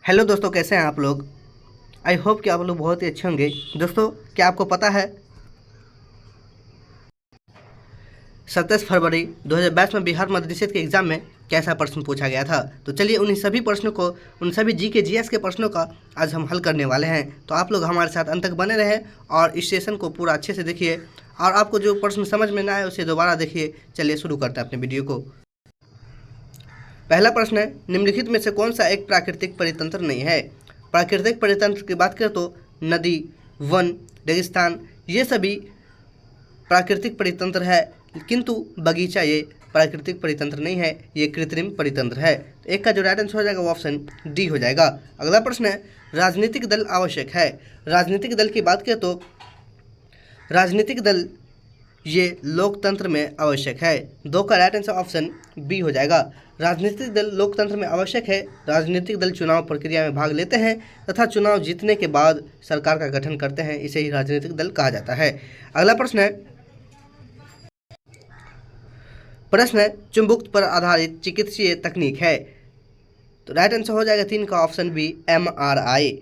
Hello दोस्तों, कैसे हैं आप लोग। आई होप कि आप लोग बहुत ही अच्छे होंगे। दोस्तों, क्या आपको पता है 27 फरवरी 2022 में बिहार मदरसे के एग्ज़ाम में कैसा प्रश्न पूछा गया था। तो चलिए उन्हीं सभी प्रश्नों को, उन सभी जीएस के प्रश्नों का आज हम हल करने वाले हैं। तो आप लोग हमारे साथ अंत तक बने रहें और इस सेशन को पूरा अच्छे से देखिए और आपको जो प्रश्न समझ में ना आए उसे दोबारा देखिए। चलिए शुरू करते हैं अपने वीडियो को। पहला प्रश्न है, निम्नलिखित में से कौन सा एक प्राकृतिक परितंत्र नहीं है। प्राकृतिक परितंत्र की बात करें तो नदी, वन, रेगिस्तान ये सभी प्राकृतिक परितंत्र है, किंतु बगीचा ये प्राकृतिक परितंत्र नहीं है, ये कृत्रिम परितंत्र है। तो एक का जो राइट आंसर हो जाएगा वो ऑप्शन डी हो जाएगा। अगला प्रश्न है, राजनीतिक दल आवश्यक है। राजनीतिक दल की बात करें तो राजनीतिक दल ये लोकतंत्र में आवश्यक है। दो का राइट आंसर ऑप्शन बी हो जाएगा। राजनीतिक दल लोकतंत्र में आवश्यक है। राजनीतिक दल चुनाव प्रक्रिया में भाग लेते हैं तथा चुनाव जीतने के बाद सरकार का गठन करते हैं, इसे ही राजनीतिक दल कहा जाता है। अगला प्रश्न है चुंबकत्व पर आधारित चिकित्सीय तकनीक है। तो राइट आंसर हो जाएगा 3 का option B MRI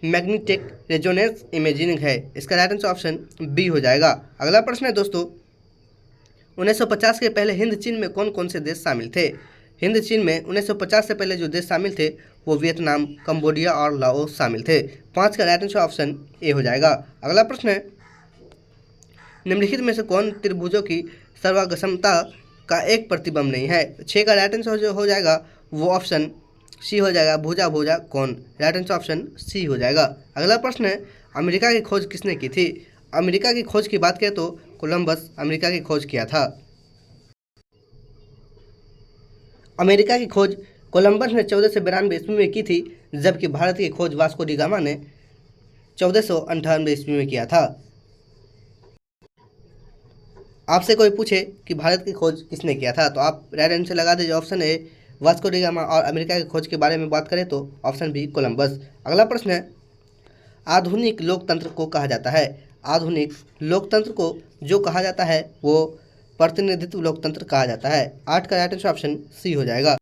magnetic resonance imaging है। इसका राइट आंसर ऑप्शन बी हो जाएगा। अगला प्रश्न है दोस्तों, 1950 के पहले हिंद चीन में कौन कौन से देश शामिल थे। हिंद चीन में 1950 से पहले जो देश शामिल थे वो वियतनाम, कंबोडिया और लाओस शामिल थे। 5 का राइट आंसर ऑप्शन ए हो जाएगा। अगला प्रश्न है, निम्नलिखित में से कौन त्रिभुजों की सर्वागमता का एक प्रतिबिंब नहीं है। 6 का राइट आंसर जो हो जाएगा वो ऑप्शन सी हो जाएगा, भुजा भुजा कौन। राइट आंसर ऑप्शन सी हो जाएगा। अगला प्रश्न है, अमेरिका की खोज किसने की थी। अमेरिका की खोज की बात करें तो कोलंबस अमेरिका की खोज किया था। अमेरिका की खोज कोलंबस ने 1492 ईस्वी में की थी, जबकि भारत की खोज वास्को डी गामा ने 1498 ईस्वी में किया था। आपसे कोई पूछे कि भारत की खोज किसने किया था तो आप राइट आंसर लगा दीजिए option A Vasco D gamma, और अमेरिका की खोज के बारे में बात करें तो ऑप्शन बी कोलंबस। अगला प्रश्न है, आधुनिक लोकतंत्र को कहा जाता है। आधुनिक लोकतंत्र को जो कहा जाता है वो प्रतिनिधित्व लोकतंत्र कहा जाता है। 8 का राइट आंसर ऑप्शन सी हो जाएगा।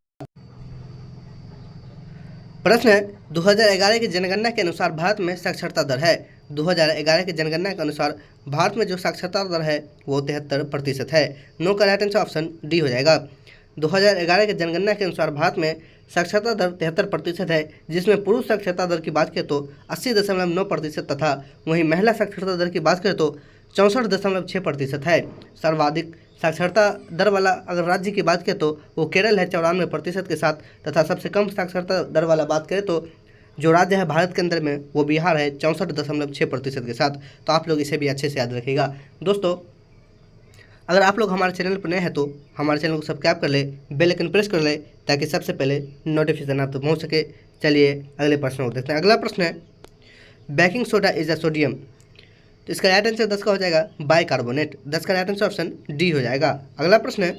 प्रश्न है, 2011 की जनगणना के अनुसार भारत में साक्षरता दर है। 2011 की जनगणना के अनुसार भारत में जो साक्षरता दर है वो 73% है। 9 का राइट आंसर ऑप्शन डी हो जाएगा। 2011 की जनगणना के अनुसार भारत में साक्षरता दर 73% है, जिसमें पुरुष साक्षरता दर की बात करें तो 80.9% तथा वहीं महिला साक्षरता दर की बात करें तो 64.6% है। सर्वाधिक साक्षरता दर वाला अगर राज्य की बात करें तो वो केरल है 94% के साथ, तथा सबसे कम साक्षरता दर वाला बात करें तो जो राज्य है भारत के अंदर में वो बिहार है 64.6% के साथ। तो आप लोग इसे भी अच्छे से याद रखिएगा। दोस्तों, अगर आप लोग हमारे चैनल पर नए हैं तो हमारे चैनल को सब्सक्राइब कर ले, बेल आइकन प्रेस कर ले ताकि सबसे पहले नोटिफिकेशन आप तक पहुँच सके। चलिए अगले प्रश्न को देखते हैं। अगला प्रश्न है, baking soda is a sodium. तो इसका राइट आंसर 10 का हो जाएगा बाइकार्बोनेट। 10 का राइट आंसर ऑप्शन डी हो जाएगा। अगला प्रश्न है,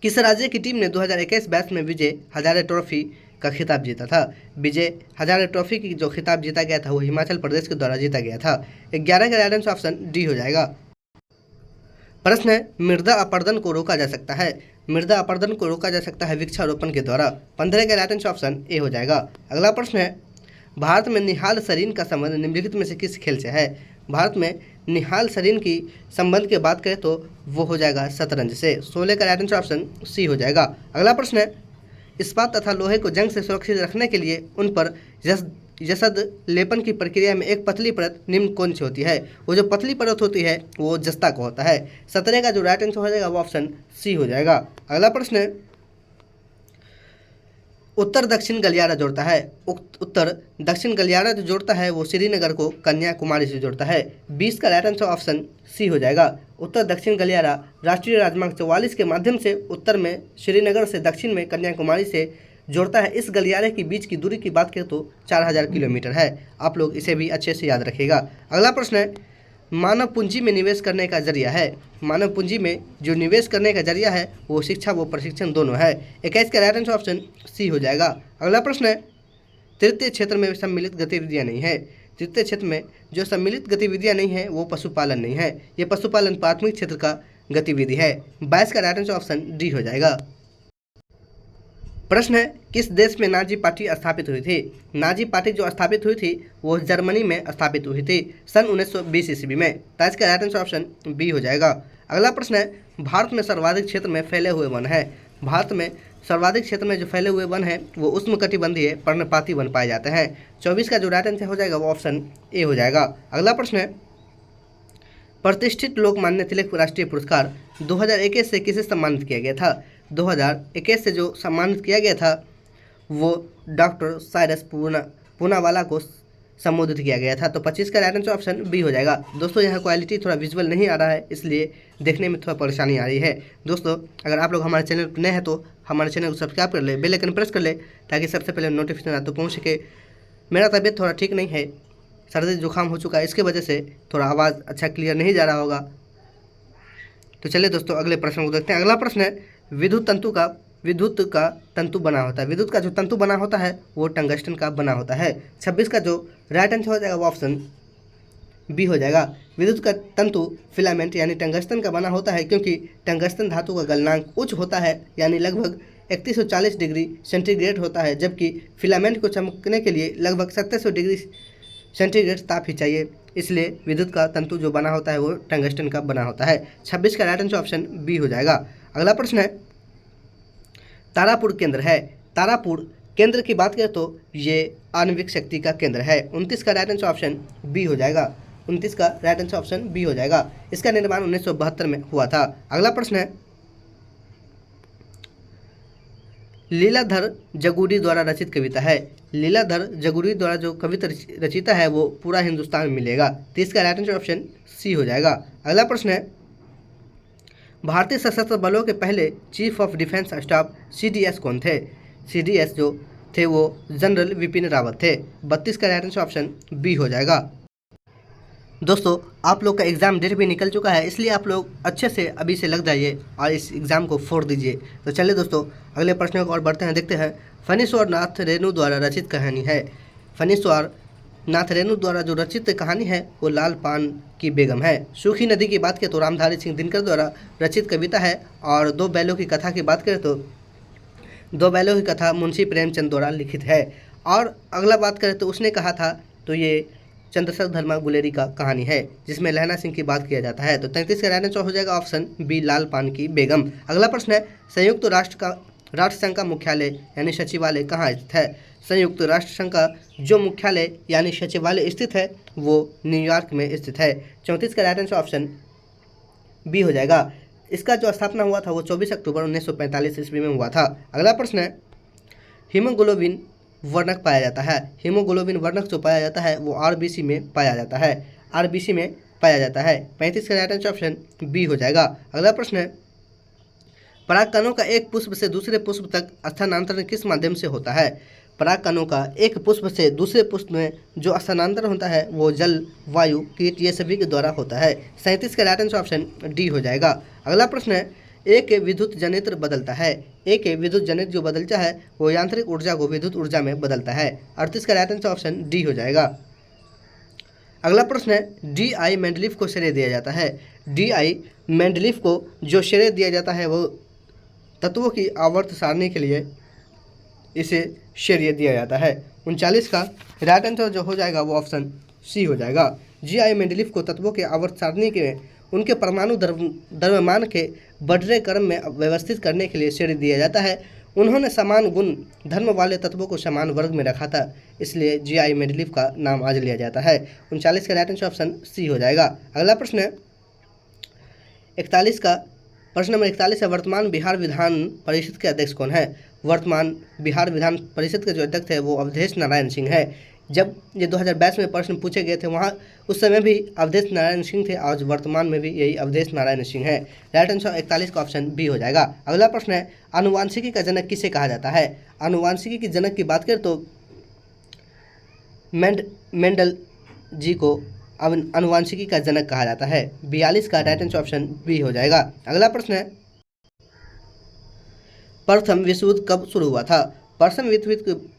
किस राज्य की टीम ने 2021 बैच में विजय हजारे ट्रॉफी का खिताब जीता था। विजय हजारे ट्रॉफी की जो खिताब जीता गया था वो हिमाचल प्रदेश के द्वारा जीता गया था। 11 का राइट आंसर ऑप्शन डी हो जाएगा। प्रश्न है, मृदा अपरदन को रोका जा सकता है। मृदा अपरदन को रोका जा सकता है वृक्षारोपण के द्वारा। 15 का राइट आंसर ऑप्शन ए हो जाएगा। अगला प्रश्न है, भारत में निहाल सरीन का संबंध निम्नलिखित में से किस खेल से है। भारत में निहाल सरीन की संबंध की बात करें तो वो हो जाएगा शतरंज से। 16 का राइट आंसर ऑप्शन सी हो जाएगा। अगला प्रश्न है, इस्पात तथा लोहे को जंग से सुरक्षित रखने के लिए उन पर जसद लेपन की प्रक्रिया में एक पतली परत निम्न कौन सी होती है। वो जो पतली परत होती है वो जस्ता का होता है। 17 का जो राइट आंसर हो जाएगा वो ऑप्शन सी हो जाएगा। अगला प्रश्न है, उत्तर दक्षिण गलियारा जोड़ता है। उत्तर दक्षिण गलियारा जो जोड़ता है वो श्रीनगर को कन्याकुमारी से जोड़ता है। 20 का राइट आंसर ऑप्शन सी हो जाएगा। उत्तर दक्षिण गलियारा राष्ट्रीय राजमार्ग 44 के माध्यम से उत्तर में श्रीनगर से दक्षिण में कन्याकुमारी से जोड़ता है। इस गलियारे के बीच की दूरी की बात करें तो 4000 किलोमीटर है। आप लोग इसे भी अच्छे से याद रखिएगा। अगला प्रश्न है, मानव पूंजी में निवेश करने का जरिया है। मानव पूंजी में जो निवेश करने का जरिया है वो शिक्षा व प्रशिक्षण दोनों है। 21 का राइट आंसर ऑप्शन सी हो जाएगा। अगला प्रश्न है, तृतीय क्षेत्र में सम्मिलित गतिविधियां नहीं है। तृतीय क्षेत्र में जो सम्मिलित गतिविधियां नहीं है वो पशुपालन नहीं है। ये पशुपालन प्राथमिक क्षेत्र का गतिविधि है। 22 का राइट आंसर ऑप्शन डी हो जाएगा। प्रश्न है, किस देश में नाजी पार्टी स्थापित हुई थी? नाजी पार्टी जो स्थापित हुई थी वो जर्मनी में स्थापित हुई थी सन 1920 ईस्वी में। तो इसका राइट आंसर ऑप्शन बी हो जाएगा। अगला प्रश्न है, भारत में सर्वाधिक क्षेत्र में फैले हुए वन है। भारत में सर्वाधिक क्षेत्र में जो फैले हुए वन है वो उष्णकटिबंधीय पर्णपाती वन पाए जाते हैं। 24 का जो राइट आंसर हो जाएगा वो ऑप्शन ए हो जाएगा। अगला प्रश्न है, प्रतिष्ठित लोकमान्य तिलक राष्ट्रीय पुरस्कार 2021 से किसे सम्मानित किया गया था? 2021 से जो सम्मानित किया गया था वो डॉक्टर साइरस पूनावाला को संबोधित किया गया था। तो 25 का राइट आंसर ऑप्शन बी हो जाएगा। दोस्तों यहाँ क्वालिटी थोड़ा विजुअल नहीं आ रहा है, इसलिए देखने में थोड़ा परेशानी आ रही है। दोस्तों अगर आप लोग हमारे चैनल पर नए हैं तो हमारे चैनल को सब्सक्राइब कर ले, बेल आइकन प्रेस कर ले ताकि सबसे पहले नोटिफिकेशन आप तो पहुँच सके। मेरा तबीयत थोड़ा ठीक नहीं है, सर्दी जुकाम हो चुका है, इसके वजह से थोड़ा आवाज़ अच्छा क्लियर नहीं जा रहा होगा। तो चलिए दोस्तों अगले प्रश्न को देखते हैं। अगला प्रश्न है, विद्युत का तंतु बना होता है। विद्युत का जो तंतु बना होता है वो टंगस्टन का बना होता है। 26 का जो राइट आंसर हो जाएगा वो ऑप्शन बी हो जाएगा। विद्युत का तंतु फिलामेंट यानी टंगस्टन का बना होता है क्योंकि टंगस्टन धातु का गलनांक उच्च होता है यानी लगभग 3140 डिग्री सेंटीग्रेड होता है, जबकि फिलामेंट को चमकने के लिए लगभग 2700 डिग्री सेंटीग्रेड ताप ही चाहिए। इसलिए विद्युत का तंतु जो बना होता है वो टंगस्टन का बना होता है। 26 का राइट आंसर ऑप्शन बी हो जाएगा। अगला प्रश्न है, तारापुर केंद्र है। तारापुर केंद्र की बात करें तो ये आणविक शक्ति का केंद्र है। 29 का राइट आंसर ऑप्शन बी हो जाएगा। 29 का राइट आंसर ऑप्शन बी हो जाएगा। इसका निर्माण 1972 में हुआ था। अगला प्रश्न है, लीलाधर जगूरी द्वारा रचित कविता है। लीलाधर जगूरी द्वारा जो कविता रचिता है वो पूरा हिंदुस्तान में मिलेगा। 30 का राइट आंसर ऑप्शन सी हो जाएगा। अगला प्रश्न है, भारतीय सशस्त्र बलों के पहले chief of defence staff CDS कौन थे? CDS जो थे वो जनरल विपिन रावत थे। 32 का राइट आंसर ऑप्शन बी हो जाएगा। दोस्तों आप लोग का एग्ज़ाम डेट भी निकल चुका है, इसलिए आप लोग अच्छे से अभी से लग जाइए और इस एग्ज़ाम को फोड़ दीजिए। तो चलिए दोस्तों अगले प्रश्न को और बढ़ते हैं, देखते हैं। फणीश्वर नाथ रेणु द्वारा रचित कहानी है। फणीश्वर नाथ रेणु द्वारा जो रचित कहानी है वो लाल पान की बेगम है। सूखी नदी की बात करें तो रामधारी सिंह दिनकर द्वारा रचित कविता है। और दो बैलों की कथा की बात करें तो दो बैलों की कथा मुंशी प्रेमचंद द्वारा लिखित है। और अगला बात करें तो उसने कहा था तो ये चंद्रशेखर धर्मा गुलेरी का कहानी है जिसमें लहना सिंह की बात किया जाता है। तो 33 का राइट आंसर हो जाएगा ऑप्शन बी लाल पान की बेगम। अगला प्रश्न है, संयुक्त राष्ट्र संघ का मुख्यालय यानी सचिवालय कहाँ स्थित है? संयुक्त राष्ट्र संघ का जो मुख्यालय यानी सचिवालय स्थित है वो न्यूयॉर्क में स्थित है। 34 का राइट आंसर ऑप्शन बी हो जाएगा। इसका जो स्थापना हुआ था वो 24 अक्टूबर 1945 ईस्वी में हुआ था। अगला प्रश्न है, हीमोग्लोबिन वर्णक पाया जाता है। हीमोग्लोबिन वर्णक जो पाया जाता है वो RBC में पाया जाता है। RBC में पाया जाता है। 35 का राइट आंसर ऑप्शन बी हो जाएगा। अगला प्रश्न है, परागकणों का एक पुष्प से दूसरे पुष्प तक स्थानांतरण किस माध्यम से होता है? परागकणों का एक पुष्प से दूसरे पुष्प में जो स्थानांतरण होता है वो जल, वायु, कीट ये सभी के द्वारा होता है। 37 का राइट आंसर ऑप्शन डी हो जाएगा। अगला प्रश्न है, एक विद्युत जनित्र बदलता है। एक विद्युत जनित्र जो बदलता है वो यांत्रिक ऊर्जा को विद्युत ऊर्जा में बदलता है। 38 का राइट आंसर ऑप्शन डी हो जाएगा। अगला प्रश्न है, DI मेंडलीफ को श्रेय दिया जाता है। DI मेंडलीफ को जो श्रेय दिया जाता है वो तत्वों की आवर्त सारणी के लिए इसे श्रेय दिया जाता है। 39 का राइट आंसर जो हो जाएगा वो ऑप्शन सी हो जाएगा। GI मेंडलीफ को तत्वों के आवर्त सारणी के उनके परमाणु द्रव्यमान के बढ़ रहे क्रम में व्यवस्थित करने के लिए श्रेय दिया जाता है। उन्होंने समान गुण धर्म वाले तत्वों को समान वर्ग में रखा था, इसलिए GI मेंडलीफ का नाम आज लिया जाता है। 39 का राइट आंसर ऑप्शन सी हो जाएगा। अगला प्रश्न है, 41 का प्रश्न नंबर 41 है, वर्तमान बिहार विधान परिषद के अध्यक्ष कौन है? वर्तमान बिहार विधान परिषद के जो अध्यक्ष है वो अवधेश नारायण सिंह है। जब ये 2022 में प्रश्न पूछे गए थे वहाँ उस समय भी अवधेश नारायण सिंह थे, आज वर्तमान में भी यही अवधेश नारायण सिंह है। राइट आंसर 41 का ऑप्शन बी हो जाएगा। अगला प्रश्न है, आनुवांशिकी का जनक किसे कहा जाता है? आनुवांशिकी की जनक की बात करें तो मेंडल जी को आनुवांशिकी का जनक कहा जाता है। 42 का राइट आंसर ऑप्शन बी हो जाएगा। अगला प्रश्न है, प्रथम विश्व युद्ध कब शुरू हुआ था? प्रथम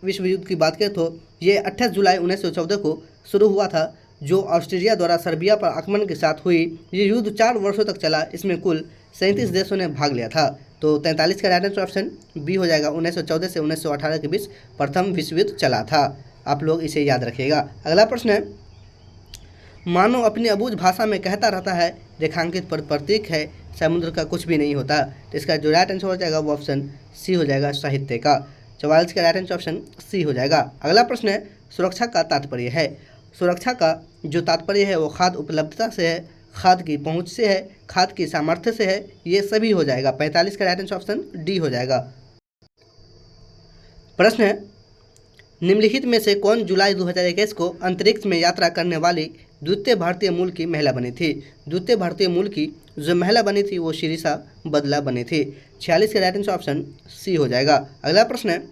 विश्व युद्ध की बात करें तो ये 28 जुलाई 1914 को शुरू हुआ था, जो ऑस्ट्रेलिया द्वारा सर्बिया पर आक्रमण के साथ हुई। ये युद्ध 4 वर्षों तक चला। इसमें कुल 37 देशों ने भाग लिया था। तो 43 का राइट आंसर ऑप्शन बी हो जाएगा। 1914 से 1918 के बीच प्रथम विश्व युद्ध चला था। आप लोग इसे याद रखिएगा। अगला प्रश्न है, मानव अपनी अबूझ भाषा में कहता रहता है रेखांकित पर प्रतीक है समुद्र का कुछ भी नहीं होता। तो इसका जो राइट आंसर हो जाएगा वो ऑप्शन सी हो जाएगा, साहित्य का। 44 का राइट आंसर ऑप्शन सी हो जाएगा। अगला प्रश्न है, सुरक्षा का तात्पर्य है। सुरक्षा का जो तात्पर्य है वो खाद्य उपलब्धता से है, खाद्य की पहुंच से है, खाद्य की सामर्थ्य से है, ये सभी हो जाएगा। 45 का राइट आंसर ऑप्शन डी हो जाएगा। प्रश्न है, निम्नलिखित में से कौन जुलाई 2021 को अंतरिक्ष में यात्रा करने वाली द्वितीय भारतीय मूल की महिला बनी थी। द्वितीय भारतीय मूल की जो महिला बनी थी वो शिरीषा बदला बनी थी। 46 का राइट आंसर ऑप्शन सी हो जाएगा। अगला प्रश्न है,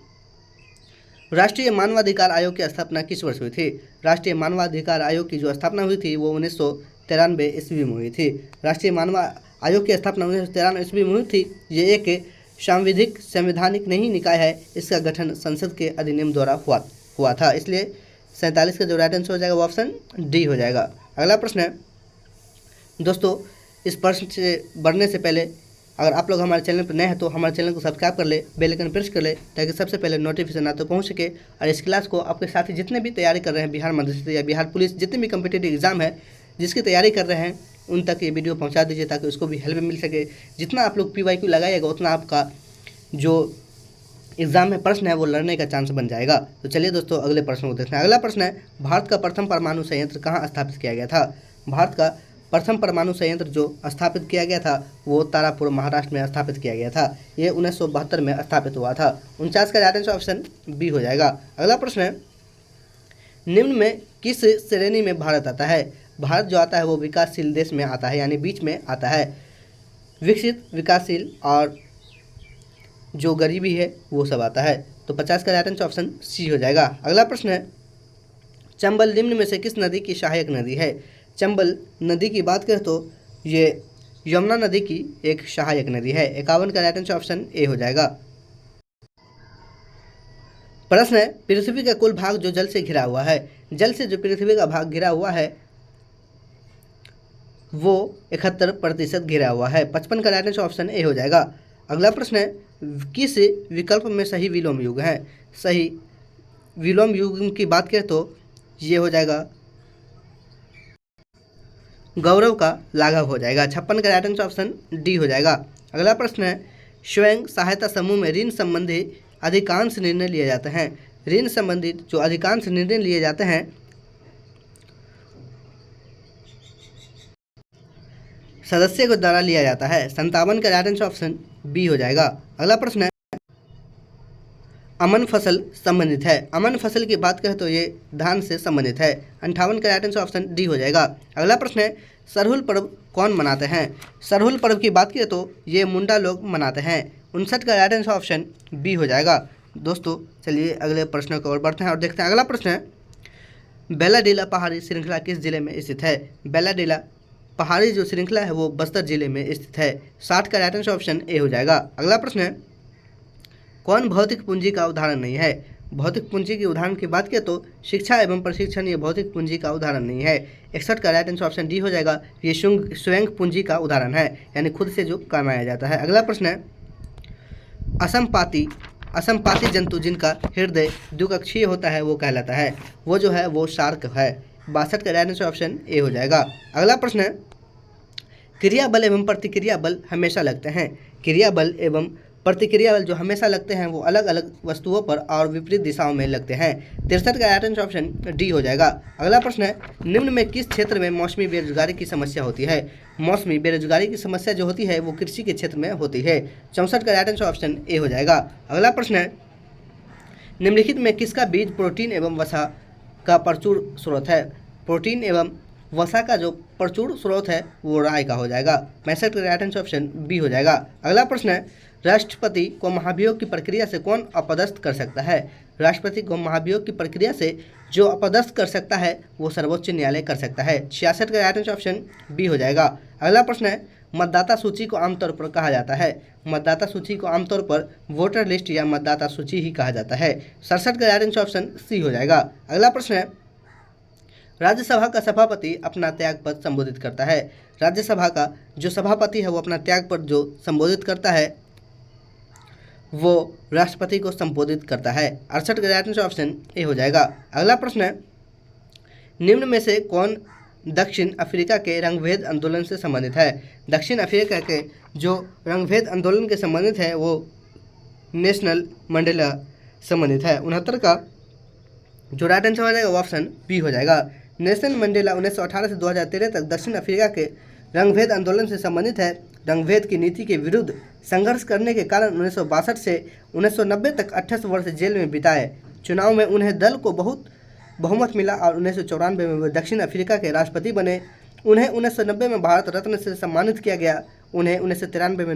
राष्ट्रीय मानवाधिकार आयोग की स्थापना किस वर्ष हुई थी। राष्ट्रीय मानवाधिकार आयोग की जो स्थापना हुई थी वो 1993 ईस्वी में हुई थी। राष्ट्रीय मानव आयोग की स्थापना 1993 ईस्वी में हुई थी। ये एक संवैधानिक नहीं निकाय है, इसका गठन संसद के अधिनियम द्वारा हुआ था। इसलिए 47 का जो राइट आंसर हो जाएगा वो ऑप्शन डी हो जाएगा। अगला प्रश्न है, दोस्तों इस प्रश्न से बढ़ने से पहले अगर आप लोग हमारे चैनल पर नए हैं तो हमारे चैनल को सब्सक्राइब कर ले, बेल आइकन प्रेस कर ले, ताकि सबसे पहले नोटिफिकेशन आते पहुंच सके। और इस क्लास को आपके साथी जितने भी तैयारी कर रहे हैं, बिहार मदरसे या बिहार पुलिस जितने भी कम्पिटिटिव एग्जाम है जिसकी तैयारी कर रहे हैं, उन तक ये वीडियो पहुंचा दीजिए ताकि उसको भी हेल्प मिल सके। जितना आप लोग PYQ लगाइएगा उतना आपका जो एग्जाम में प्रश्न है वो लड़ने का चांस बन जाएगा। तो चलिए दोस्तों अगले प्रश्न को देखते हैं। अगला प्रश्न है, भारत का प्रथम परमाणु संयंत्र कहाँ स्थापित किया गया था। भारत का प्रथम परमाणु संयंत्र जो स्थापित किया गया था वो तारापुर महाराष्ट्र में स्थापित किया गया था। ये 1972 में स्थापित हुआ था। 49 का राइट आंसर ऑप्शन बी हो जाएगा। अगला प्रश्न है, निम्न में किस श्रेणी में भारत आता है। भारत जो आता है वो विकासशील देश में आता है, यानी बीच में आता है। विकसित, विकासशील और जो गरीबी है वो सब आता है। तो 50 का राइट आंसर ऑप्शन सी हो जाएगा। अगला प्रश्न है, चंबल निम्न में से किस नदी की सहायक नदी है। चंबल नदी की बात करें तो ये यमुना नदी की एक सहायक नदी है। 51 का राइट आंसर ऑप्शन ए हो जाएगा। प्रश्न है, पृथ्वी का कुल भाग जो जल से घिरा हुआ है। जल से जो पृथ्वी का भाग घिरा हुआ है वो 71% घिरा हुआ है। 55 का राइट आंसर ऑप्शन ए हो जाएगा। अगला प्रश्न है, किस विकल्प में सही विलोम युग है। सही विलोम युग की बात करें तो ये हो जाएगा गौरव का लाघव हो जाएगा। 56 का राइट आंसर ऑप्शन डी हो जाएगा। अगला प्रश्न है, स्वयं सहायता समूह में ऋण संबंधी अधिकांश निर्णय लिए जाते हैं। ऋण संबंधित जो अधिकांश निर्णय लिए जाते हैं सदस्य के द्वारा लिया जाता है। 57 का राइट आंसर ऑप्शन बी हो जाएगा। अगला प्रश्न है, अमन फसल संबंधित है। अमन फसल की बात करें तो ये धान से संबंधित है। 58 का राइट आंसर ऑप्शन डी हो जाएगा। अगला प्रश्न है, सरहुल पर्व कौन मनाते हैं। सरहुल पर्व की बात करें तो ये मुंडा लोग मनाते हैं। 59 का राइट आंसर ऑप्शन बी हो जाएगा। दोस्तों चलिए अगले प्रश्न की ओर बढ़ते हैं और देखते हैं। अगला प्रश्न है, बेलाडीला पहाड़ी श्रृंखला किस जिले में स्थित है। बेलाडीला पहाड़ी जो श्रृंखला है वो बस्तर जिले में स्थित है। 60 का राइट आंसर ऑप्शन ए हो जाएगा। अगला प्रश्न है, कौन भौतिक पूंजी का उदाहरण नहीं है। भौतिक पूंजी के उदाहरण की बात करें तो शिक्षा एवं प्रशिक्षण ये भौतिक पूंजी का उदाहरण नहीं है। 61 का राइट आंसर ऑप्शन डी हो जाएगा। ये स्वयं पूंजी का उदाहरण है, यानी खुद से जो कमाया जाता है। अगला प्रश्न है, असमपाती जंतु जिनका हृदय द्विकक्षीय होता है वो कहलाता है। वो जो है वो शार्क है। 62 का राइट आंसर ऑप्शन ए हो जाएगा। अगला प्रश्न है, क्रिया बल एवं प्रतिक्रिया बल हमेशा लगते हैं। क्रिया बल एवं प्रतिक्रिया बल जो हमेशा लगते हैं वो अलग अलग वस्तुओं पर और विपरीत दिशाओं में लगते हैं। 63 का राइट आंसर ऑप्शन डी हो जाएगा। अगला प्रश्न है, निम्न में किस क्षेत्र में मौसमी बेरोजगारी की समस्या होती है। मौसमी बेरोजगारी की समस्या जो होती है वो कृषि के क्षेत्र में होती है। 64 का राइट आंसर ऑप्शन ए हो जाएगा। अगला प्रश्न है, निम्नलिखित में किसका बीज प्रोटीन एवं वसा का प्रचुर स्रोत है। प्रोटीन एवं वसा का जो प्रचुर स्रोत है वो राय का हो जाएगा। 65 का राइट आंसर ऑप्शन बी हो जाएगा। अगला प्रश्न है, राष्ट्रपति को महाभियोग की प्रक्रिया से कौन अपदस्थ कर सकता है। राष्ट्रपति को महाभियोग की प्रक्रिया से जो अपदस्थ कर सकता है वो सर्वोच्च न्यायालय कर सकता है। 66 का राइट आंसर ऑप्शन बी हो जाएगा। अगला प्रश्न है, मतदाता सूची को आमतौर पर कहा जाता है। मतदाता सूची को आमतौर पर वोटर लिस्ट या मतदाता सूची ही कहा जाता है। 67 का राइट आंसर ऑप्शन सी हो जाएगा। अगला प्रश्न है, राज्यसभा का सभापति अपना त्याग पत्र संबोधित करता है। राज्यसभा का जो सभापति है वो अपना त्याग पत्र जो संबोधित करता है वो राष्ट्रपति को संबोधित करता है। 68 का राइट आंसर ऑप्शन ए हो जाएगा। अगला प्रश्न है, निम्न में से कौन दक्षिण अफ्रीका के रंगभेद आंदोलन से संबंधित है? दक्षिण अफ्रीका के जो रंगभेद आंदोलन के संबंधित है वो नेशनल मंडेला संबंधित है। 69 का जो राइट आंसर हो जाएगा वो ऑप्शन बी हो जाएगा। नेल्सन मंडेला 1918 से 2013 तक दक्षिण अफ्रीका के रंगभेद आंदोलन से संबंधित है। रंगभेद की नीति के विरुद्ध संघर्ष करने के कारण 1962 से 1990 तक 28 वर्ष जेल में बिताए। चुनाव में उन्हें दल को बहुत बहुमत मिला और 1994 में वे दक्षिण अफ्रीका के राष्ट्रपति बने। उन्हें 1990 में भारत रत्न से सम्मानित किया गया। उन्हें 1993 में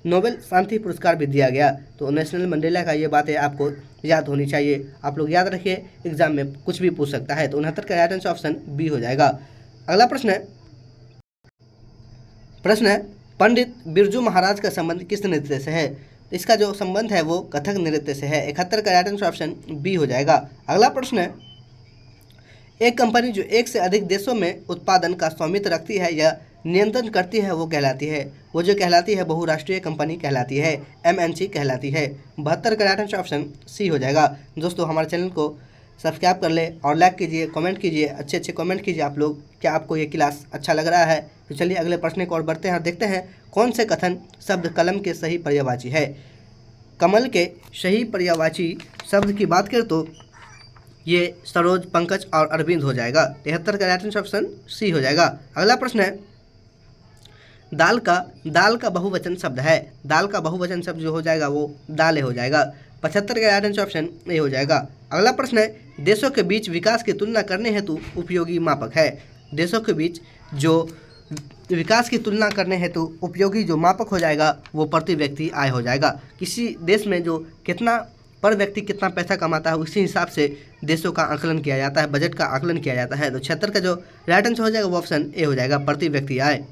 नोबेल शांति पुरस्कार भी दिया गया। तो नेल्सन मंडेला का ये बातें आपको याद होनी चाहिए। आप लोग याद रखिए, एग्जाम में कुछ भी पूछ सकता है। तो 69 का राइट आंसर ऑप्शन बी हो जाएगा। अगला प्रश्न है पंडित बिरजू महाराज का संबंध किस नृत्य से है? इसका जो संबंध है वो कथक नृत्य से है। 71 का राइट आंसर ऑप्शन बी हो जाएगा। अगला प्रश्न है, एक कंपनी जो एक से अधिक देशों में उत्पादन का स्वामित्व रखती है या नियंत्रण करती है वो कहलाती है? वो जो कहलाती है बहुराष्ट्रीय कंपनी कहलाती है, MNC कहलाती है। 72 का राइट आंसर ऑप्शन सी हो जाएगा। दोस्तों हमारे चैनल को सब्सक्राइब कर ले और लाइक कीजिए, कमेंट कीजिए, अच्छे कमेंट कीजिए आप लोग। क्या आपको ये क्लास अच्छा लग रहा है? तो चलिए अगले प्रश्न को और बढ़ते हैं और देखते हैं कौन से कथन शब्द कलम के सही पर्यायवाची है। कमल के सही पर्यायवाची शब्द की बात करें तो ये सरोज, पंकज और अरविंद हो जाएगा। 73 का राइट आंसर ऑप्शन सी हो जाएगा। अगला प्रश्न है, दाल का बहुवचन शब्द है। दाल का बहुवचन शब्द जो हो जाएगा वो दालें हो जाएगा। 75 का राइट आंसर ऑप्शन ए हो जाएगा। अगला प्रश्न है, देशों के बीच विकास की तुलना करने हेतु उपयोगी मापक है। देशों के बीच जो विकास की तुलना करने हेतु उपयोगी जो मापक हो जाएगा वो प्रति व्यक्ति आय हो जाएगा। किसी देश में जो कितना पर व्यक्ति कितना पैसा कमाता है उसी हिसाब से देशों का आकलन किया जाता है, बजट का आकलन किया जाता है। तो 76 का जो राइट आंसर हो जाएगा वो ऑप्शन ए हो जाएगा, प्रति व्यक्ति आय।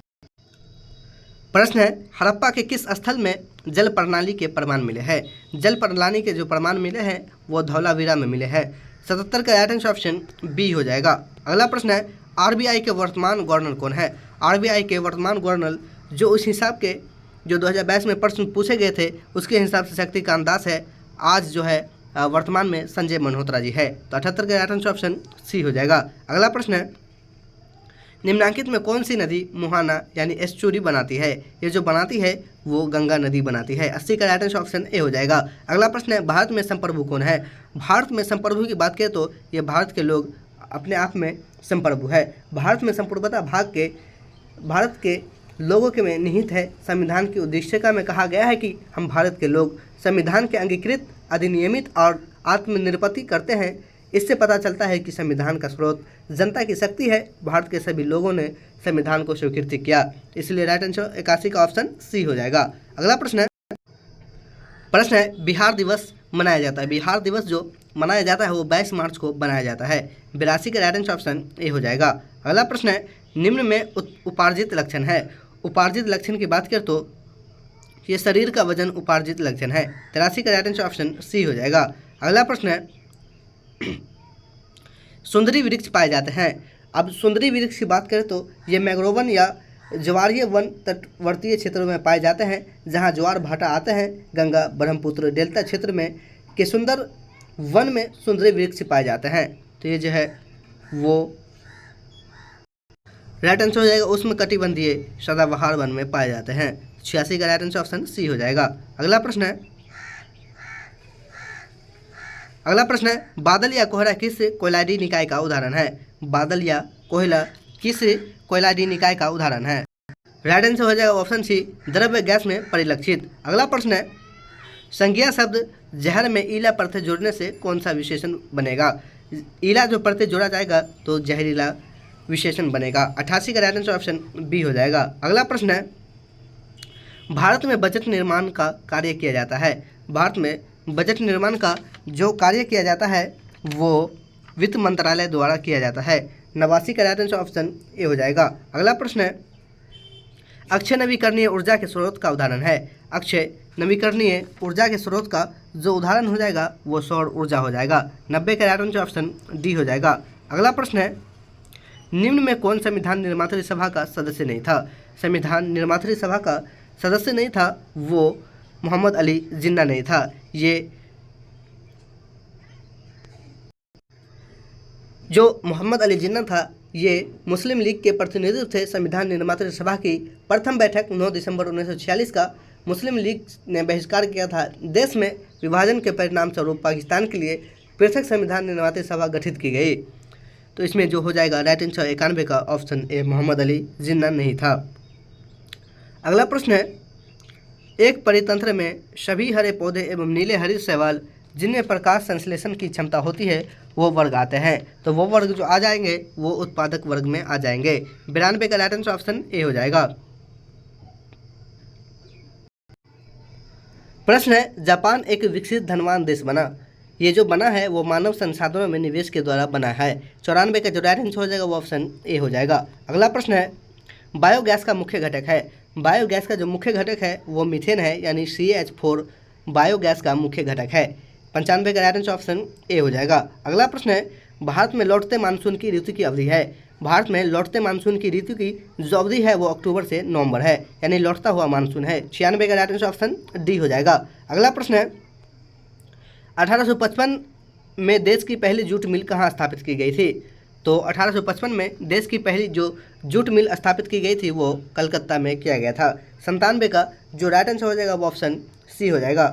प्रश्न है, हड़प्पा के किस स्थल में जल प्रणाली के प्रमाण मिले हैं? जल प्रणाली के जो प्रमाण मिले हैं वो धौलावीरा में मिले हैं। 77 का राइट आंसर ऑप्शन बी हो जाएगा। अगला प्रश्न है, RBI के वर्तमान गवर्नर कौन है? RBI के वर्तमान गवर्नर जो उस हिसाब के जो 2022 में प्रश्न पूछे गए थे उसके हिसाब से शक्तिकांत दास है। आज जो है वर्तमान में संजय मल्होत्रा जी है। तो 78 का राइट आंसर ऑप्शन सी हो जाएगा। अगला प्रश्न है, निम्नलिखित में कौन सी नदी मुहाना यानी एस्चुरी बनाती है? ये जो बनाती है वो गंगा नदी बनाती है। 80 का राइट आंसर ऑप्शन ए हो जाएगा। अगला प्रश्न है, भारत में संप्रभु कौन है? भारत में संप्रभु की बात करें तो ये भारत के लोग अपने आप में संप्रभु है। भारत में संप्रभुता भारत के लोगों के में निहित है। संविधान की उद्देशिका में कहा गया है कि हम भारत के लोग संविधान के अंगीकृत, अधिनियमित और आत्मनिर्भर करते हैं। इससे पता चलता है कि संविधान का स्रोत जनता की शक्ति है। भारत के सभी लोगों ने संविधान को स्वीकृति किया, इसलिए राइट आंसर 81 का ऑप्शन सी हो जाएगा। अगला प्रश्न है, बिहार दिवस मनाया जाता है। बिहार दिवस जो मनाया जाता है वो 22 मार्च को मनाया जाता है। 82 का राइट आंसर ऑप्शन ए हो जाएगा। अगला प्रश्न है, निम्न में उपार्जित लक्षण है। उपार्जित लक्षण की बात करें तो ये शरीर का वजन उपार्जित लक्षण है। 83 का राइट आंसर ऑप्शन सी हो जाएगा। अगला प्रश्न है, सुंदरी वृक्ष पाए जाते हैं। अब सुंदरी वृक्ष की बात करें तो ये मैंग्रोवन या ज्वारीय वन तटवर्तीय क्षेत्रों में पाए जाते हैं जहां ज्वार भाटा आते हैं। गंगा, ब्रह्मपुत्र डेल्टा क्षेत्र में के सुंदर वन में सुंदरी वृक्ष पाए जाते हैं। तो ये जो है वो राइट आंसर हो जाएगा। उसमें कटिबंधीय सदाबहार वन में पाए जाते हैं। 86 का राइट आंसर ऑप्शन सी हो जाएगा। अगला प्रश्न है, बादल या कोहरा किस कोयलाडी निकाय का उदाहरण है? बादल या कोयला किस कोयलाडी निकाय का उदाहरण है? राइट आंसर हो जाएगा ऑप्शन सी, द्रव्य गैस में परिलक्षित। अगला प्रश्न है, संज्ञा शब्द जहर में ईला प्रत्यय जोड़ने से कौन सा विशेषण बनेगा? ईला जो प्रत्यय जोड़ा जाएगा तो जहरीला विशेषण बनेगा। 88 का राइट आंसर ऑप्शन बी हो जाएगा। अगला प्रश्न है, भारत में बजट निर्माण का कार्य किया जाता है। भारत में बजट निर्माण का जो कार्य किया जाता है वो वित्त मंत्रालय द्वारा किया जाता है। 89 का राइट आंसर ऑप्शन ए हो जाएगा। अगला प्रश्न है, अक्षय नवीकरणीय ऊर्जा के स्रोत का उदाहरण है। अक्षय नवीकरणीय ऊर्जा के स्रोत का जो उदाहरण हो जाएगा वो सौर ऊर्जा हो जाएगा। 90 का राइट आंसर ऑप्शन डी हो जाएगा। अगला प्रश्न है, निम्न में कौन संविधान निर्मात्री सभा का सदस्य नहीं था? संविधान निर्मात्री सभा का सदस्य नहीं था वो मोहम्मद अली जिन्ना नहीं था। ये जो मोहम्मद अली जिन्ना था ये मुस्लिम लीग के प्रतिनिधित्व थे। संविधान निर्माता सभा की प्रथम बैठक 9 दिसंबर 1946 का मुस्लिम लीग ने बहिष्कार किया था। देश में विभाजन के परिणाम स्वरूप पाकिस्तान के लिए पृथक संविधान निर्माता सभा गठित की गई। तो इसमें जो हो जाएगा राइट आंसर 91 का ऑप्शन ए मोहम्मद अली जिन्ना नहीं था। अगला प्रश्न है, एक परितंत्र में सभी हरे पौधे एवं नीले हरित शैवाल जिनमें प्रकाश संश्लेषण की क्षमता होती है वो वर्ग आते हैं। तो वो वर्ग जो आ जाएंगे वो उत्पादक वर्ग में आ जाएंगे। 92 का राइट आंसर ऑप्शन ए हो जाएगा। प्रश्न है, जापान एक विकसित धनवान देश बना। ये जो बना है वो मानव संसाधनों में निवेश के द्वारा बना है। 94 का जो राइट आंसर हो जाएगा वो ऑप्शन ए हो जाएगा। अगला प्रश्न है, बायोगैस का मुख्य घटक है। बायोगैस का जो मुख्य घटक है वो मीथेन है, यानी CH4 बायोगैस का मुख्य घटक है। 95 का राइट आंसर ऑप्शन ए हो जाएगा। अगला प्रश्न है, भारत में लौटते मानसून की ऋतु की अवधि है। भारत में लौटते मानसून की ऋतु की जो अवधि है वो अक्टूबर से नवंबर है, यानी लौटता हुआ मानसून है। 96 का राइट आंसर ऑप्शन डी हो जाएगा। अगला प्रश्न है, 1855 में देश की पहली जूट मिल कहाँ स्थापित की गई थी। तो 1855 में देश की पहली जो जूट मिल स्थापित की गई थी वो कलकत्ता में किया गया था। 97 का जो राइट आंसर हो जाएगा वो ऑप्शन सी हो जाएगा।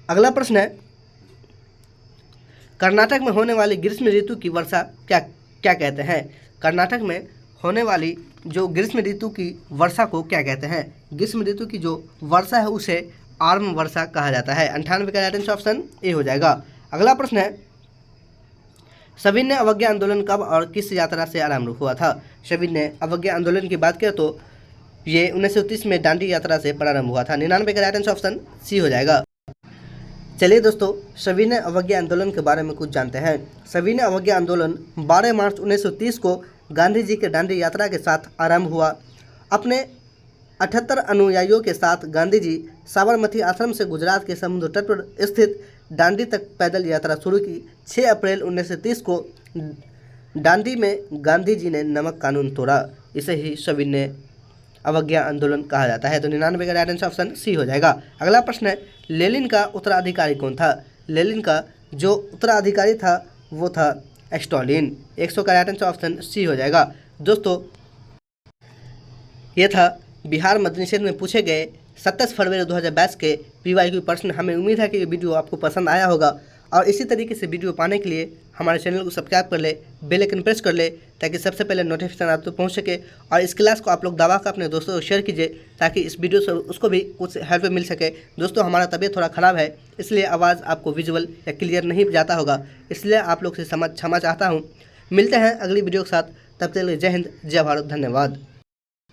अगला प्रश्न है, कर्नाटक में होने वाली ग्रीष्म ऋतु की वर्षा क्या कहते हैं। कर्नाटक में होने वाली जो ग्रीष्म ऋतु की वर्षा को क्या कहते हैं। ग्रीष्म ऋतु की जो वर्षा है उसे आर्म वर्षा कहा जाता है। 98 का राइट आंसर ऑप्शन ए हो जाएगा। अगला प्रश्न है, सविनय अवज्ञा आंदोलन कब और किस यात्रा से आरंभ हुआ था। सविनय अवज्ञा आंदोलन की बात करें तो ये 1930 में दांडी यात्रा से प्रारंभ हुआ था। 99 का राइट आंसर ऑप्शन सी हो जाएगा। चलिए दोस्तों, सविनय अवज्ञा आंदोलन के बारे में कुछ जानते हैं। सविनय अवज्ञा आंदोलन 12 मार्च 1930 को गांधी जी के दांडी यात्रा के साथ आरंभ हुआ। अपने 78 अनुयायियों के साथ गांधी जी साबरमती आश्रम से गुजरात के समुद्र तट पर स्थित दांडी तक पैदल यात्रा शुरू की। 6 अप्रैल 1930 को दांडी में गांधी जी ने नमक कानून तोड़ा। इसे ही सविनय अवज्ञा आंदोलन कहा जाता है। तो 99 का राइट आंसर ऑप्शन सी हो जाएगा। अगला प्रश्न है, लेनिन का उत्तराधिकारी कौन था। लेनिन का जो उत्तराधिकारी था वो था स्टालिन। 100 का राइट आंसर ऑप्शन सी हो जाएगा। दोस्तों, ये था बिहार मद्य निषेध में पूछे गए 27 फरवरी 2022 के PYQ प्रश्न। हमें उम्मीद है कि ये वीडियो आपको पसंद आया होगा और इसी तरीके से वीडियो पाने के लिए हमारे चैनल को सब्सक्राइब कर ले, बेल आइकन प्रेस कर ले ताकि सबसे पहले नोटिफिकेशन आप तक पहुँच सके। और इस क्लास को आप लोग दबा कर अपने दोस्तों को शेयर कीजिए ताकि इस वीडियो से उसको भी कुछ हेल्प मिल सके। दोस्तों, हमारा तबीयत थोड़ा ख़राब है इसलिए आवाज़ आपको विजुअल या क्लियर नहीं जाता होगा, इसलिए आप लोग से क्षमा चाहता हूँ। मिलते हैं अगली वीडियो के साथ, तब तक के लिए जय हिंद, जय भारत, धन्यवाद।